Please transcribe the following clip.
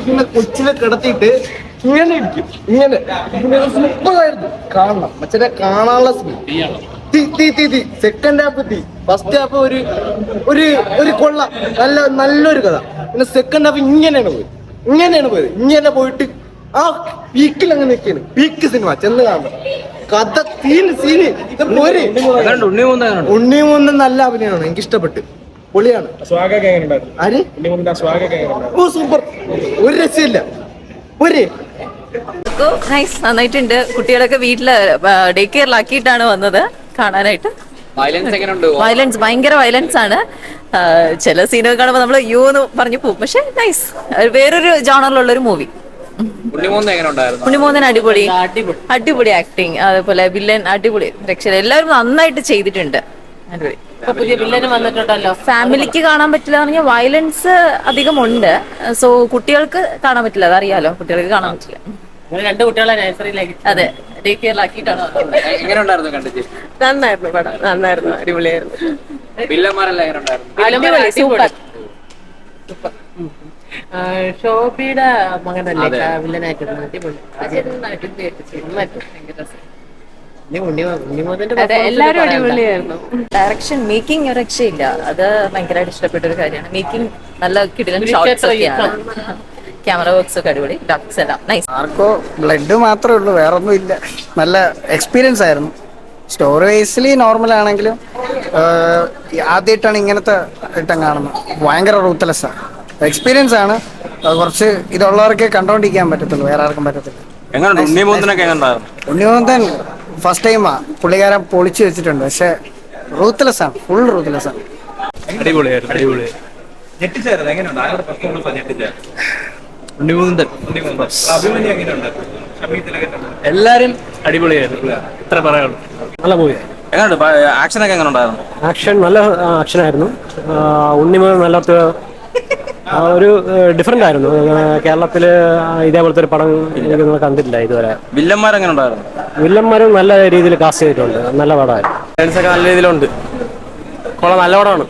ഇങ്ങനെ കൊച്ചിനെ കിടത്തിയിട്ട് ഇങ്ങനെ ഇരിക്കും. ഇങ്ങനെ സൂപ്പറായിരുന്നു കാണണം. മച്ചനെ കാണാനുള്ള സെക്കൻഡ് ഹാഫ് ഫസ്റ്റ് ഹാഫ് ഒരു കൊള്ള നല്ലൊരു കഥ. പിന്നെ സെക്കൻഡ് ഹാഫ് ഇങ്ങനെയാണ് പോയത്. ഇങ്ങനെ പോയിട്ട് ആ പീക്കിൽ അങ്ങനെ നിൽക്കുകയാണ്. പീക്ക് സിനിമ ചെന്ന് കാണണം. കഥ സീന് ഉണ്ണിമൂന്നൻ നല്ല അഭിനയമാണ്. എനിക്ക് ഇഷ്ടപ്പെട്ട്. പൊളിയാണ്. ഓ സൂപ്പർ, ഒരു രക്ഷയില്ല. നന്നായിട്ടുണ്ട്. കുട്ടികളൊക്കെ വീട്ടില് ഡേ കെയറിലാക്കിയിട്ടാണ് വന്നത് കാണാനായിട്ട്. വയലൻസ് ഭയങ്കര വയലൻസ് ആണ്. ചില സീനൊക്കെ കാണുമ്പോൾ നമ്മൾ അയ്യോ എന്ന് പറഞ്ഞു പോകും. പക്ഷെ നൈസ്, വേറൊരു ജോണറിലുള്ള ഒരു മൂവി. ഉണ്ണിമൂന്നൻ അടിപൊളി ആക്ടിങ്, അതേപോലെ വില്ലൻ അടിപൊളി രക്ഷ. എല്ലാവരും നന്നായിട്ട് ചെയ്തിട്ടുണ്ട്. പുതിയ വില്ലന് വന്നിട്ടുണ്ടല്ലോ. ഫാമിലിക്ക് കാണാൻ പറ്റില്ല പറഞ്ഞാൽ വയലൻസ് അധികം ഉണ്ട്. സോ കുട്ടികൾക്ക് കാണാൻ പറ്റില്ല, അതറിയാലോ. കുട്ടികൾക്ക് കാണാൻ പറ്റില്ല. രണ്ട് കുട്ടികളെ നഴ്സറിയിലേക്ക് അതെ ഡേ കെയറിലാക്കിയിട്ടാണ്. നന്നായിരുന്നു പടം, നന്നായിരുന്നു, അടിപൊളിയായിരുന്നു. സൂപ്പർ. ഷോബിയുടെ മകനല്ലേ വില്ലനായിട്ടിരുന്നു. എല്ലാരും അടിപൊളിയായിരുന്നു. ഡയറക്ഷൻ മേക്കിംഗ് രക്ഷയില്ല. അത് ഭയങ്കരമായിട്ട് ഇഷ്ടപ്പെട്ട ഒരു കാര്യമാണ്. മേക്കിംഗ് നല്ല കിടിലൻ ഷോട്ട്സ് ഒക്കെയാണ്. ക്യാമറ വർക്ക്സ് ഒക്കെ അടിപൊളി, ഗ്രാഫിക്സ് എല്ലാം നൈസ്. ആർക്കോ ബ്ലഡ് മാത്രമേ ഉള്ളൂ, വേറൊന്നും ഇല്ല. നല്ല എക്സ്പീരിയൻസ് ആയിരുന്നു. സ്റ്റോറി വൈസ്ലി നോർമൽ ആണെങ്കിലും ആദ്യമായിട്ടാണ് ഇങ്ങനത്തെ ഐറ്റം കാണുന്നത്. ഭയങ്കര റൂത്ത്ലെസ്സാണ്. എക്സ്പീരിയൻസ് ആണ്. കുറച്ച് ഇതുള്ളവർക്കേ കണ്ടോണ്ടിരിക്കാൻ പറ്റത്തുള്ളൂ, വേറെ ആർക്കും പറ്റത്തില്ല. ഉണ്ണിമൂന്തൻ ഫസ്റ്റ് ടൈമാ പുള്ളിക്കാരൻ പൊളിച്ചു വെച്ചിട്ടുണ്ട്. പക്ഷെ റൂത്ത്ലെസ് ആണ്, ഫുൾ റൂത്ത്ലെസ് ആണ്. എല്ലാരും അടിപൊളിയായിരുന്നു. ഇത്ര പറയാനുള്ളൂ. നല്ല മൂവി. ആക്ഷൻ നല്ല ആക്ഷനായിരുന്നു. ഉണ്ണിമൂന്നൻ നല്ല ഒരു ഡിഫറെന്റ് ആയിരുന്നു. കേരളത്തില് ഇതേപോലത്തെ ഒരു പടം എനിക്ക് കണ്ടിട്ടില്ല ഇതുവരെ. വില്ലന്മാരും നല്ല രീതിയിൽ കാസ്റ്റ് ചെയ്തിട്ടുണ്ട്. നല്ല പടമായിരുന്നു. നല്ല രീതിയിലുണ്ട്. നല്ല പടമാണ്.